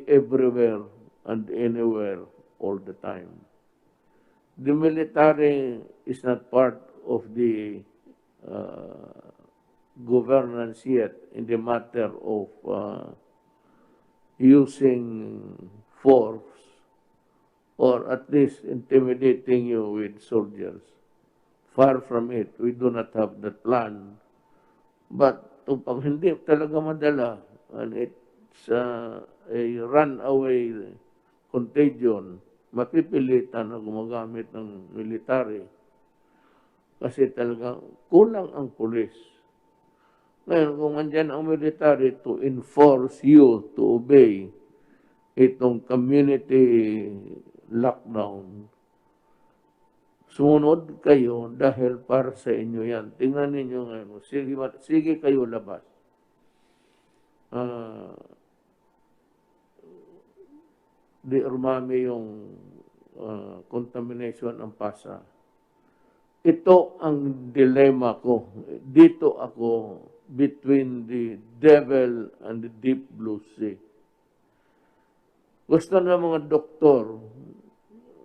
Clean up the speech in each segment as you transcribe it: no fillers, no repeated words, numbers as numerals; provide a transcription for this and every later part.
everywhere and anywhere all the time. The military is not part of the governance yet in the matter of using force or at least intimidating you with soldiers. Far from it, we do not have that plan. But pag hindi talaga madala, and it's a runaway contagion, mapipilitan na gumagamit ng military kasi talagang kulang ang pulis. Ngayon, kung andyan ang military to enforce you to obey itong community lockdown, sumunod kayo dahil para sa inyo yan. Tingnan ninyo ngayon, sige kayo labas. Di umami yung contamination ng pasa. Ito ang dilemma ko. Dito ako between the devil and the deep blue sea. Gusto na mga doktor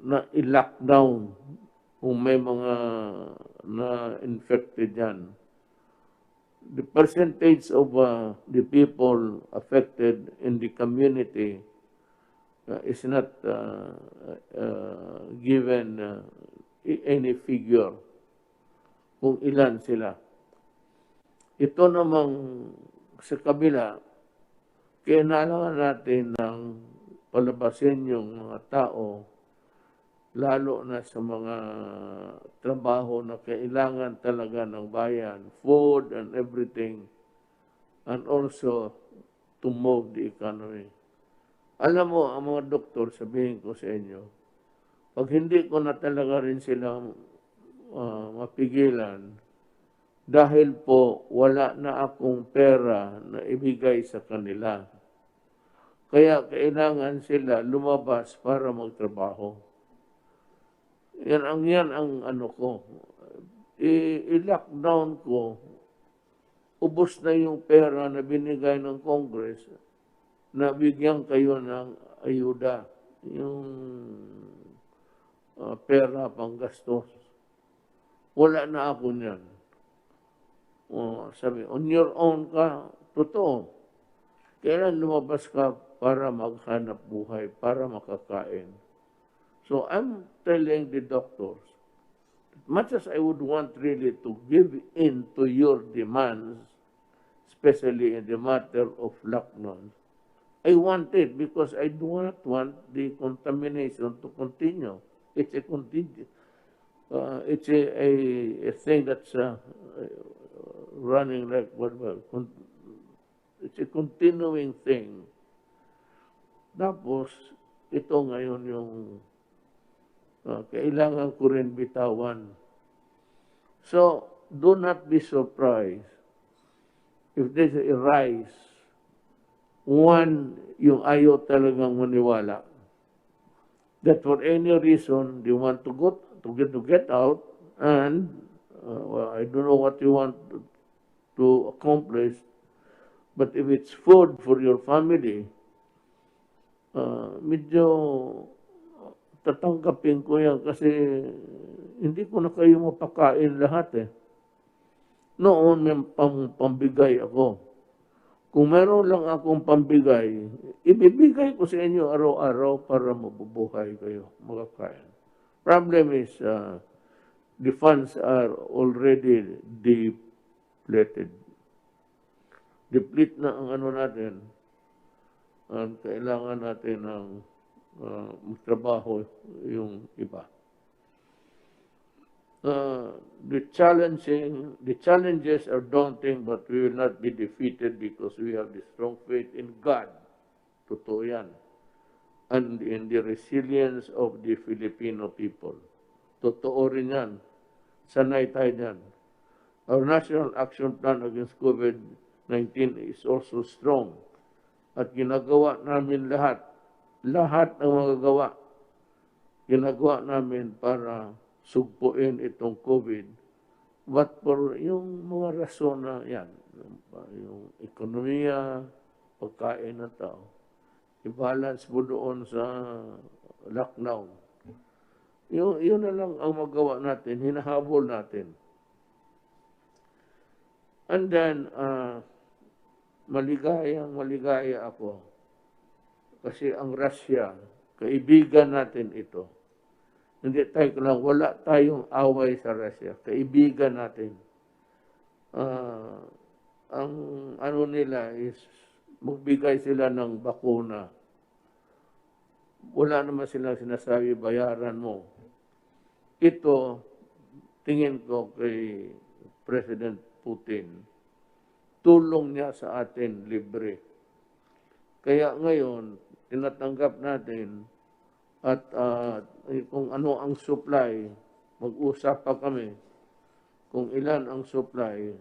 na i-lockdown kung may mga na-infected yan. The percentage of the people affected in the community is not given any figure kung ilan sila. Ito namang sa kabila, kailangan natin ng palabasin yung mga tao, lalo na sa mga trabaho na kailangan talaga ng bayan, food and everything, and also to move the economy. Alam mo, ang mga doktor, sabihin ko sa inyo, pag hindi ko na talaga rin sila mapigilan, dahil po wala na akong pera na ibigay sa kanila. Kaya kailangan sila lumabas para magtrabaho. Yan ang ano ko. I-lockdown ko, ubos na yung pera na binigay ng Congress na bigyan kayo ng ayuda. Yung pera pang gastos. Wala na ako niyan. Sabi, on your own ka, totoo. Kailan lumabas ka para maghanap buhay, para makakain. So I'm telling the doctors, much as I would want really to give in to your demands, especially in the matter of lockdown, I want it because I do not want the contamination to continue. It's a it's a thing that's running like whatever. It's a continuing thing. Tapos, ito ngayon yung kailangan ko rin bitawan. So, do not be surprised if there's a rise. One, yung ayaw talagang maniwala. That for any reason, they want to get out, and well, I don't know what you want to accomplish, but if it's food for your family, medyo tatanggapin ko yan kasi hindi ko na kayo mapakain lahat eh. Noon may pambigay ako. Kung meron lang akong pambigay, ibibigay ko sa inyo araw-araw para mabubuhay kayo, makakain. Problem is, the funds are already depleted. Deplete na ang ano natin, at kailangan natin ng magtrabaho yung iba. The challenges are daunting, but we will not be defeated because we have the strong faith in God. Totoo yan. And in the resilience of the Filipino people. Totoo rin yan. Sanay tayo dyan. Our National Action Plan against COVID-19 is also strong. At ginagawa namin lahat ng magagawa, ginagawa namin para sugpuin itong COVID. But for yung mga rason na yan, yung ekonomiya, pagkain ng tao, i-balance mo doon sa lockdown. Yun na lang ang magawa natin, hinahabol natin. And then, maligaya ako. Kasi ang Russia, kaibigan natin ito. Hindi tayo lang, wala tayong away sa Russia. Kaibigan natin. Ang ano nila is, magbigay sila ng bakuna. Wala naman silang sinasabi, bayaran mo. Ito, tingin ko kay President Putin, tulong niya sa atin libre. Kaya ngayon, tinatanggap natin at kung ano ang supply, mag-usap pa kami kung ilan ang supply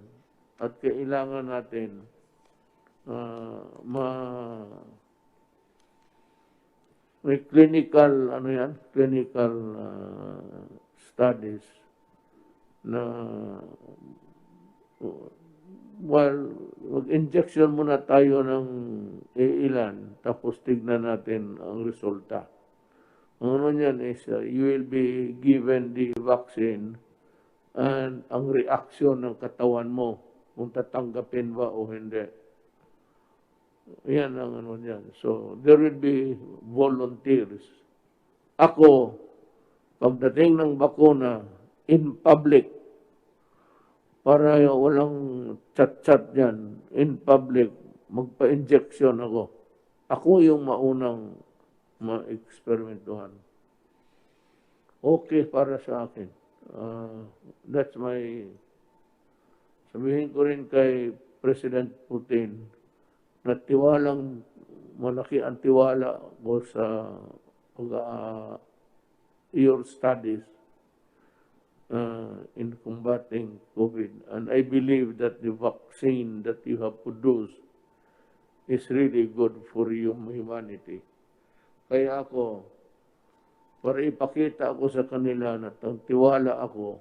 at kailangan natin may clinical studies na mag-injection muna tayo ng ilan, tapos tignan natin ang resulta. Ang ano niyan is, you will be given the vaccine and ang reaksyon ng katawan mo, kung tatanggapin ba o hindi. Yan ang ano niyan. So, there will be volunteers. Ako, pagdating ng bakuna, in public, para walang chat-chat dyan, in public, magpa-injection ako. Ako yung maunang ma-experimentuhan. Okay para sa akin. That's my... Sabihin ko rin kay President Putin, na tiwalang malaki ang tiwala ko sa your studies in combating COVID. And I believe that the vaccine that you have produced is really good for humanity. Kaya ako, para ipakita ako sa kanila na tiwala ako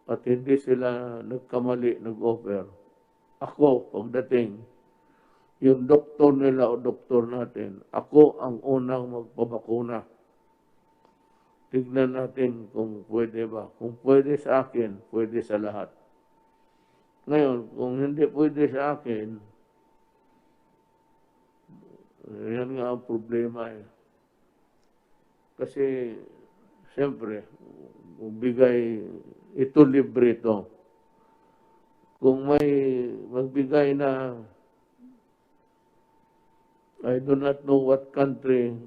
at hindi sila nagkamali, nag-offer. Ako, pagdating, yung doktor nila o doktor natin, ako ang unang magpabakuna. Tignan natin kung pwede ba. Kung pwede sa akin, pwede sa lahat. Ngayon, kung hindi pwede sa akin, yan nga ang problema eh. Kasi, siyempre, bigay, ito libre ito. Kung may magbigay na, I do not know what country,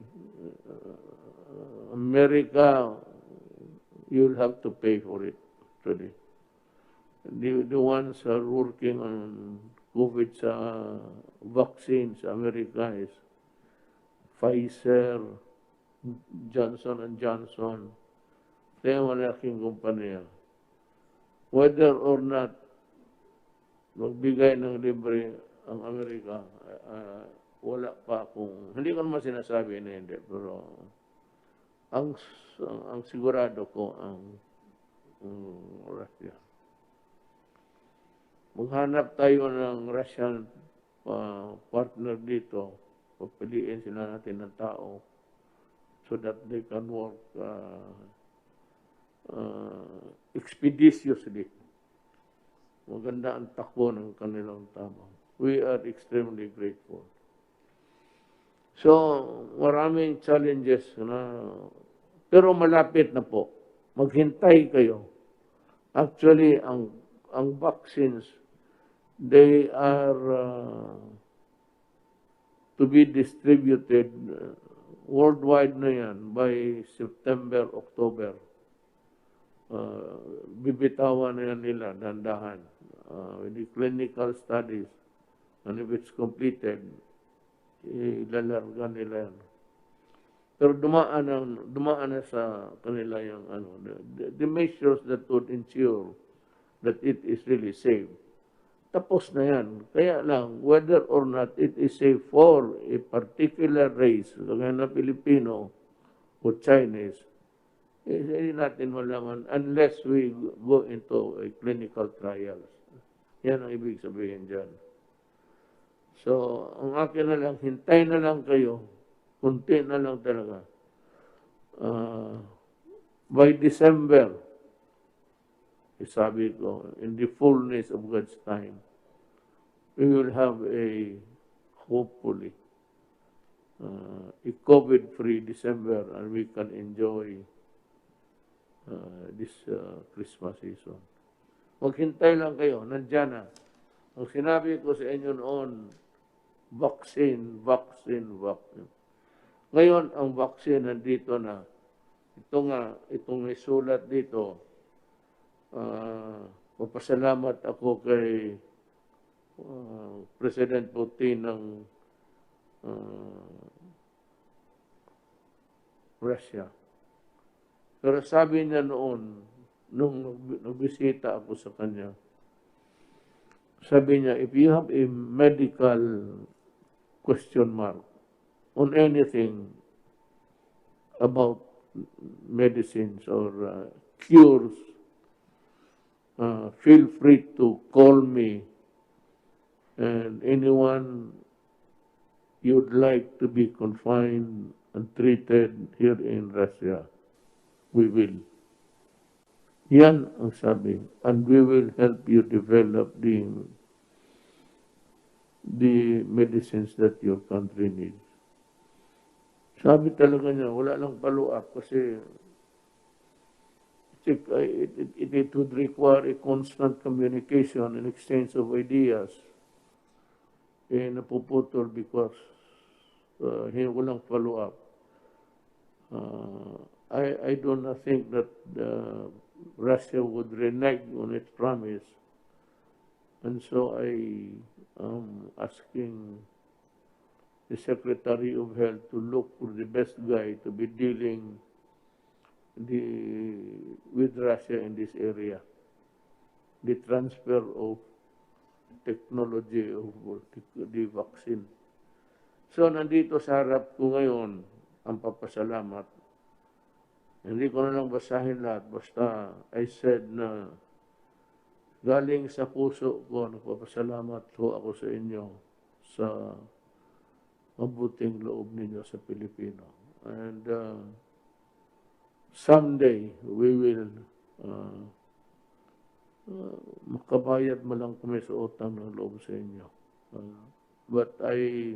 America, you'll have to pay for it, actually. The ones are working on COVID sa vaccine sa America is Pfizer, Johnson & Johnson. Kaya malaking kumpanya. Whether or not magbigay ng libre ang Amerika, wala pa akong, hindi ko naman sinasabi na hindi, pero ang sigurado ko ang Russia. Maghanap tayo ng Russian partner dito, papiliin sila natin ng tao so that they can work expeditiously. Maganda ang takbo ng kanilang tabang. We are extremely grateful. So, maraming challenges na, pero malapit na po. Maghintay kayo. Actually, ang vaccines, they are to be distributed worldwide na yan by September, October. Bibitawan na yan nila, dandahan. With the clinical studies, and if it's completed, ilalarga nila yan. Pero dumaan na sa kanila yung the measures that would ensure that it is really safe. Tapos na yan. Kaya lang, whether or not it is safe for a particular race, kagaya na Filipino o Chinese, hindi natin malaman unless we go into a clinical trials. Yan ang ibig sabihin dyan. So, ang akin na lang, hintay na lang kayo Kunti na lang talaga. By December, sabi ko, in the fullness of God's time, we will have hopefully, a COVID-free December and we can enjoy this Christmas season. Maghintay lang kayo, nandyan na. Ang sinabi ko sa inyo noon, vaccine. Ngayon, ang vaccine nandito na. Itong may sulat dito, papasalamat ako kay President Putin ng Russia. Pero sabi niya noon, nung nagbisita ako sa kanya, sabi niya, if you have a medical question mark on anything about medicines or cures, feel free to call me, and anyone you'd like to be confined and treated here in Russia, we will. Yan ang sabi. And we will help you develop the medicines that your country needs. Sabi talaga niya, wala lang follow-up kasi it would require a constant communication and exchange of ideas. Napuputol because walang follow-up. I do not think that Russia would renege on its promise. And so I am asking the Secretary of Health to look for the best guy to be dealing with Russia in this area. The transfer of technology of the vaccine. So, nandito sa harap ko ngayon ang papasalamat. Hindi ko na lang basahin lahat. Basta, I said na galing sa puso ko, nagpapasalamat ko ako sa inyo sa mabuting loob ninyo sa Pilipino. And someday, we will makabayad mo lang kami sa utang ng loob sa inyo. But I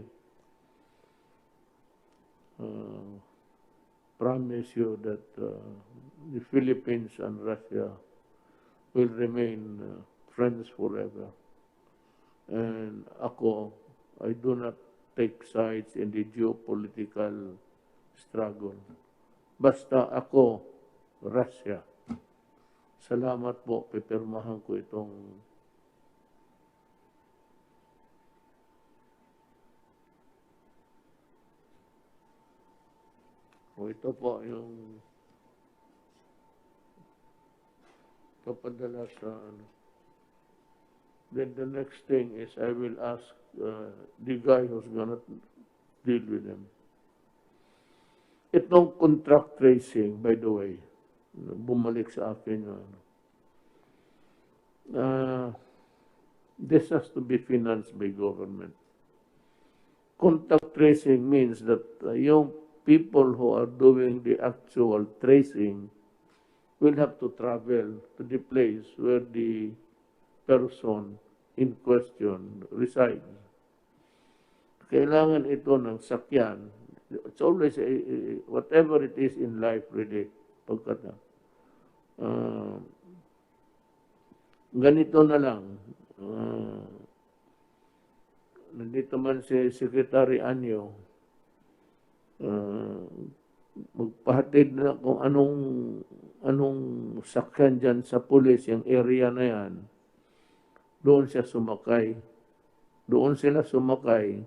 promise you that the Philippines and Russia will remain friends forever. And ako, I do not take sides in the geopolitical struggle. Basta ako, Russia. Salamat po, pipirmahan ko itong ito po yung papadala sa ano. Then the next thing is I will ask the guy who's gonna deal with them. Itong contract tracing, by the way, bumalik sa akin yung this has to be financed by government. Contact tracing means that yung people who are doing the actual tracing will have to travel to the place where the person in question resides. Kailangan ito ng sakyan. It's always, whatever it is in life really, pagkata. Ganito na lang. Nandito man si Secretary Anyo, magpahatid na kung anong sakyan dyan sa pulis, yung area na yan, doon siya sumakay. Doon sila sumakay,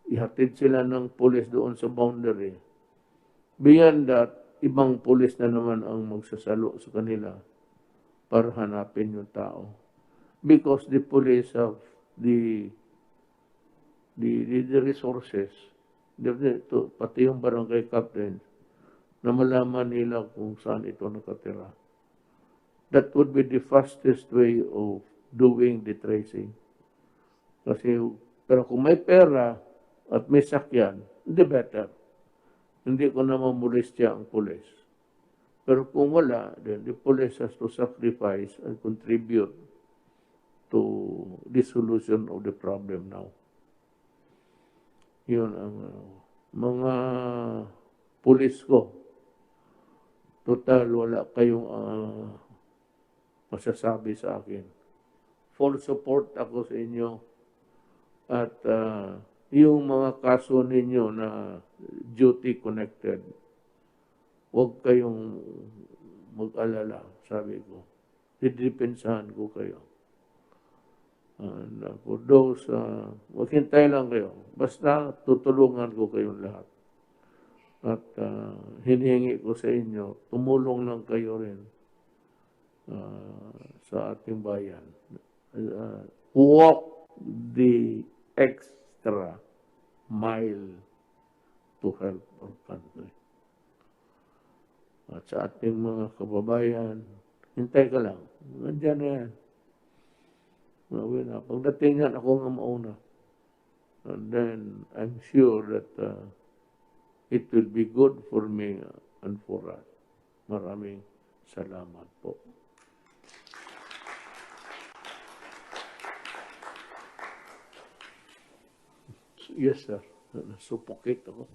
ihatid sila ng pulis doon sa boundary. Beyond that, ibang pulis na naman ang magsasalo sa kanila para hanapin yung tao. Because the police have the resources, pati yung barangay captain, na malaman nila kung saan ito nakatira. That would be the fastest way of doing the tracing. Kasi, pero kung may pera at may sakyan, the better. Hindi ko na mamulestya ang pulis. Pero kung wala, then the police has to sacrifice and contribute to the solution of the problem now. Yun ang mga pulis ko. Total, wala kayong masasabi sa akin. Full support ako sa inyo. At yung mga kaso ninyo na duty connected, huwag kayong mag-alala, sabi ko. Didepensahan ko kayo. And for those, maghintay lang kayo. Basta tutulungan ko kayong lahat. At hinihingi ko sa inyo, tumulong lang kayo rin sa ating bayan. Walk the extra mile to help our country. At sa ating mga kababayan, hintay ka lang. Nandiyan na yan. Pagdating yan, ako nga mauna. And then, I'm sure that it will be good for me and for us. Maraming salamat po. Yes, sir. Nasupokit ako.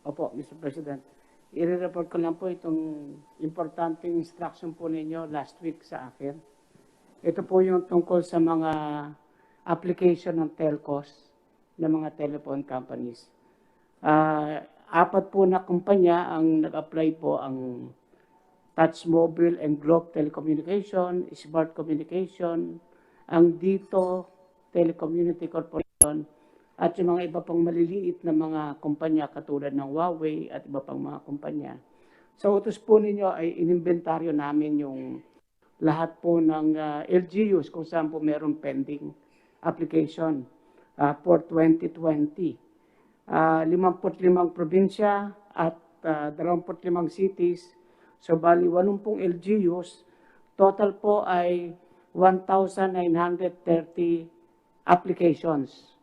Opo, Mr. President. I-report ko lang po itong importanteng instruction po ninyo last week sa akin. Ito po yung tungkol sa mga application ng telcos ng mga telephone companies. Apat po na kumpanya ang nag-apply po, ang Touch Mobile and Globe Telecommunication, Smart Communication, ang Dito Telecommunity Corporation, at yung mga iba pang maliliit na mga kumpanya katulad ng Huawei at iba pang mga kumpanya. Sa utos po ninyo ay inimbentaryo namin yung lahat po ng LGUs kung saan po meron pending application for 2020. 55 probinsya at 25 cities. So bali 80 LGUs. Total po ay 1,930 applications.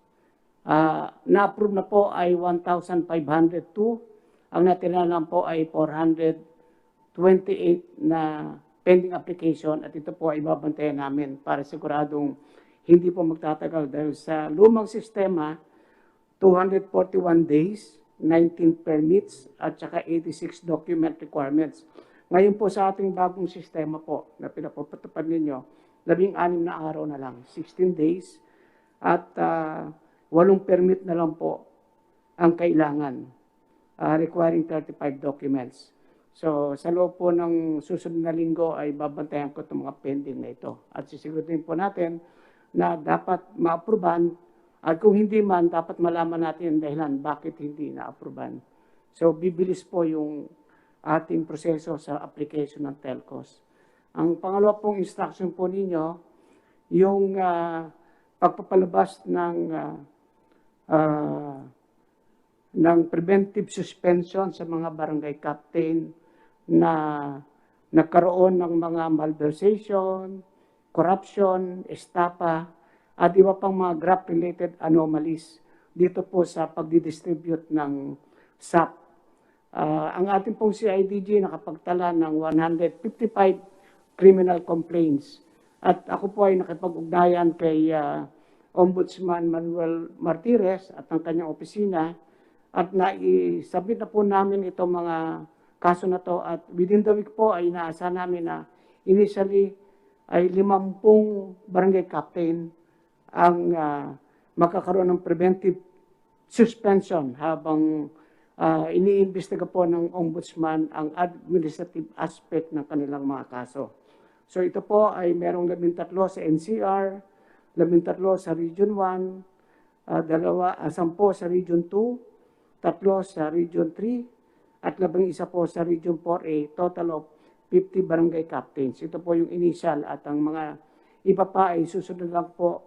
Na-approve na po ay 1,502. Ang natira lang po ay 428 na pending application, at ito po ay babantayan namin para siguradong hindi po magtatagal dahil sa lumang sistema, 241 days, 19 permits, at saka 86 document requirements. Ngayon po sa ating bagong sistema po na pinapapatupad ninyo, 16 na araw na lang, 16 days, at 8 permit na lang po ang kailangan, requiring 35 documents. So, sa loob po ng susunod na linggo ay babantayan ko itong mga pending na ito. At sisigurin po natin na dapat ma-aproban, at kung hindi man, dapat malaman natin ang dahilan bakit hindi na-aproban. So, bibilis po yung ating proseso sa application ng telcos. Ang pangalawa pong instruction po ninyo, yung pagpapalabas ng preventive suspension sa mga barangay captain na nagkaroon ng mga malversation, corruption, estafa, at iba pang mga graft-related anomalies dito po sa pagdidistribute ng SAP. Ang ating pong CIDG nakapagtala ng 155 criminal complaints. At ako po ay nakipag-ugnayan kay Ombudsman Manuel Martires at ang kanyang opisina, at na-submit na po namin itong mga kaso na to, at within the week po ay inaasahan namin na initially ay 50 barangay captain ang makakaroon ng preventive suspension habang iniimbestiga po ng ombudsman ang administrative aspect ng kanilang mga kaso. So ito po ay merong 13 sa NCR, 13 sa Region 1, 10 sa Region 2, 3 sa Region 3, at 11 po sa Region 4A, total of 50 barangay captains. Ito po yung initial, at ang mga iba pa ay susunod lang po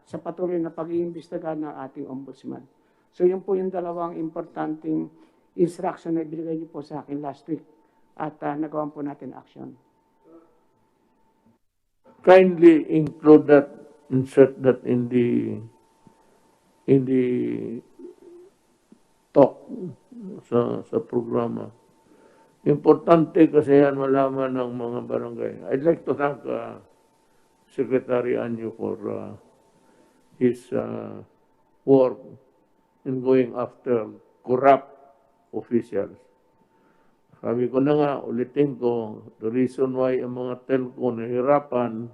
sa patuloy na pag-iimbestiga ng ating ombudsman. So yun po yung dalawang importanteng instruction na ibigay niyo po sa akin last week, at nagawan po natin action. Kindly include that, insert that in the talk sa programa. Importante kasi yan malaman ng mga barangay. I'd like to thank Secretary Anyo for his work in going after corrupt officials. Sabi ko na nga, ulitin ko, the reason why ang mga telco nahirapan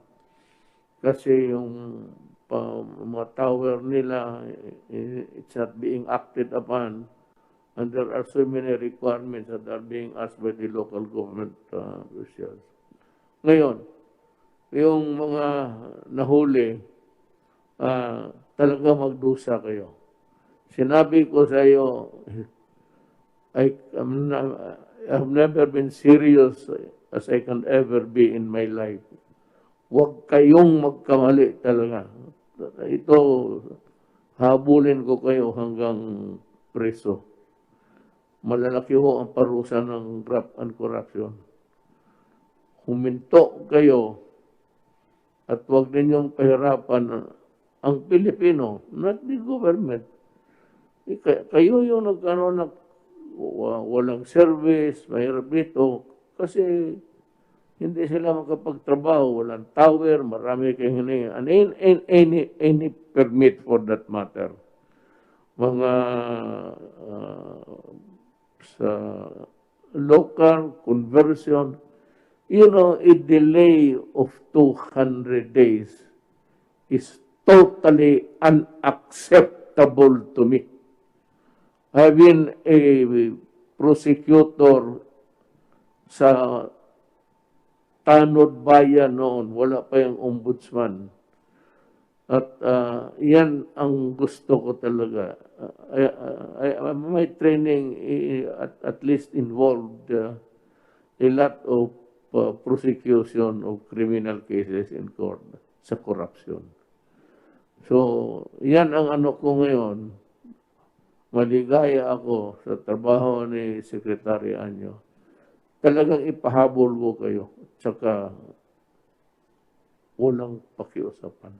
kasi yung mga tower nila, it's not being acted upon, and there are so many requirements that are being asked by the local government officials. Ngayon, yung mga nahuli, talaga magdusa kayo. Sinabi ko sa iyo, I've never been serious as I can ever be in my life. Huwag kayong magkamali talaga. Ito, habulin ko kayo hanggang preso. Malalaki ho ang parusa ng graft and corruption. Huminto kayo at huwag ninyong pahirapan ang Pilipino, not the government. Kayo yung walang service, mahirap dito, kasi hindi sila makapagtrabaho, walang tower, marami kayong hiningi, and any permit for that matter. Mga sa local conversion, you know, a delay of 200 days is totally unacceptable to me. I've been a prosecutor sa Tanod Bayan noon, wala pa yung ombudsman. At yan ang gusto ko talaga. My training at least involved a lot of prosecution of criminal cases in court sa corruption. So, yan ang ano ko ngayon. Maligaya ako sa trabaho ni Secretary Anyo. Talagang ipahabol ko kayo. Tsaka, walang pakiusapan.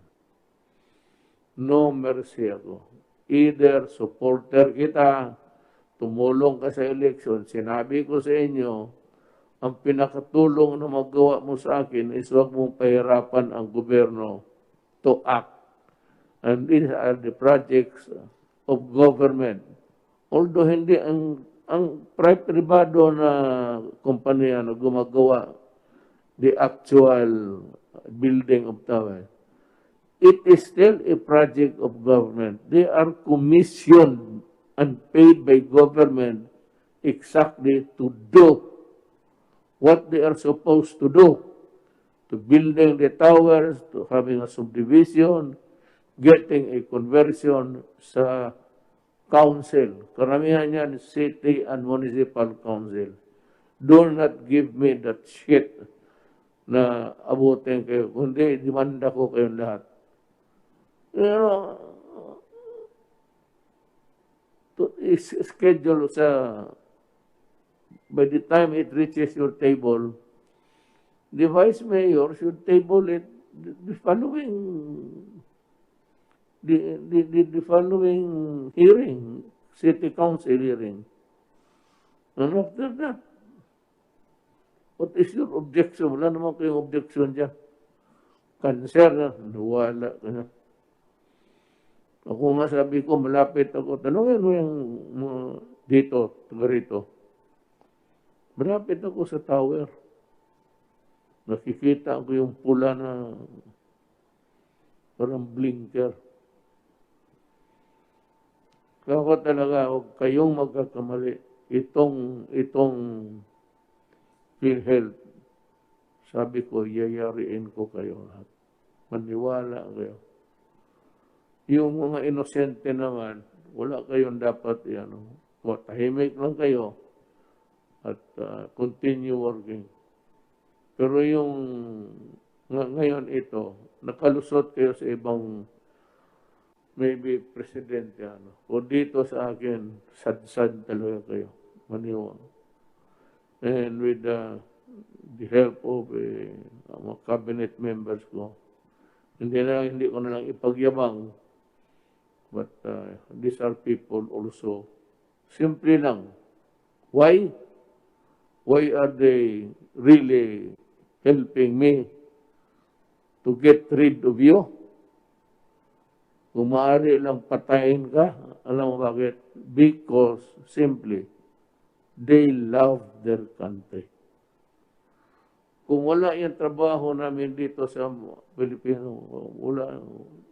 No mercy ako. Either supporter kita, tumulong ka sa eleksyon, sinabi ko sa inyo, ang pinakatulong na magawa mo sa akin is huwag mong pahirapan ang gobyerno to act. And these are the projects of government. Although hindi ang privado na kumpanya na gumagawa the actual building of tower, it is still a project of government. They are commissioned and paid by government exactly to do what they are supposed to do, to building the towers, to having a subdivision, getting a conversion sa council. Karamihan yan, city and municipal council. Do not give me that shit na abutin kayo. Kundi, demanda ko kayong lahat. You know, to schedule sa, by the time it reaches your table, the vice mayor should table it the following the following hearing, city council hearing. And after that, what is your objection? Wala naman kayong objection dyan. Cancer na, wala ka na. Ako nga sabi ko, malapit ako. Tanungin mo yung dito, taga rito. Malapit ako sa tower. Nakikita ko yung pula na parang blinker. Kaya ko talaga, huwag kayong magkakamali. Itong PhilHealth, sabi ko, yayariin ko kayo lahat. Maniwala kayo. Yung mga inosente naman, wala kayong dapat, tahimik lang kayo at continue working. Pero yung ngayon ito, nakalusot kayo sa ibang maybe presidente, o dito sa akin, sad-sad talaga kayo. Maniwala. And with the help of mga cabinet members ko, hindi ko na lang ipagyabang, but these are people also simple lang. Why? Why are they really helping me to get rid of you? Kung maaari lang patayin ka, alam mo bakit? Because simply, they love their country. Kung wala yung trabaho namin dito sa Pilipino, wala,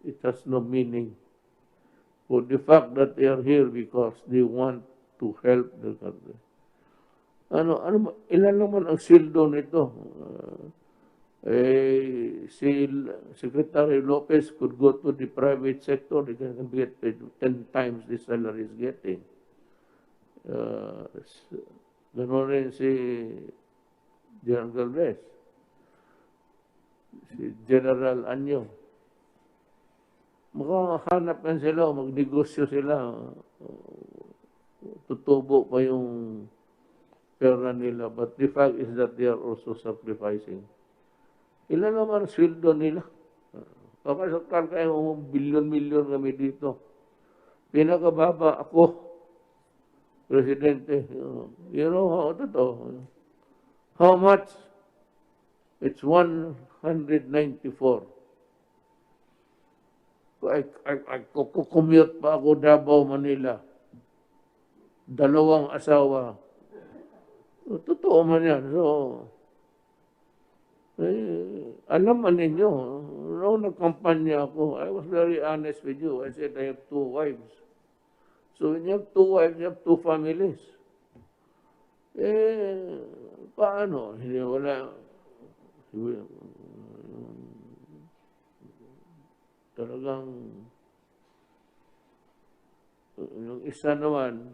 it has no meaning. For the fact that they are here because they want to help their country. Ilan naman ang sildo nito? Si Secretary Lopez could go to the private sector, they can get paid 10 times the salary is getting. Ganoon rin si General Galvez, si General Anyo. Makahanap yan sila, magnegosyo sila, tutubo pa yung pera nila. But the fact is that they are also sacrificing. Ilan naman sweldo nila? Kakasakal kayo, bilyon-milyon kami dito. Pinakababa ako, Presidente. You know how totoo? How much? It's 194. Kukumute pa ako Davao, Manila. 2 asawa. Totoo man yan. So, alam man ninyo, noong nagkampanya ako, I was very honest with you. I said I have 2 wives. So when you have 2 wives, you have 2 families. Paano? Hindi wala. Talagang yung isa naman,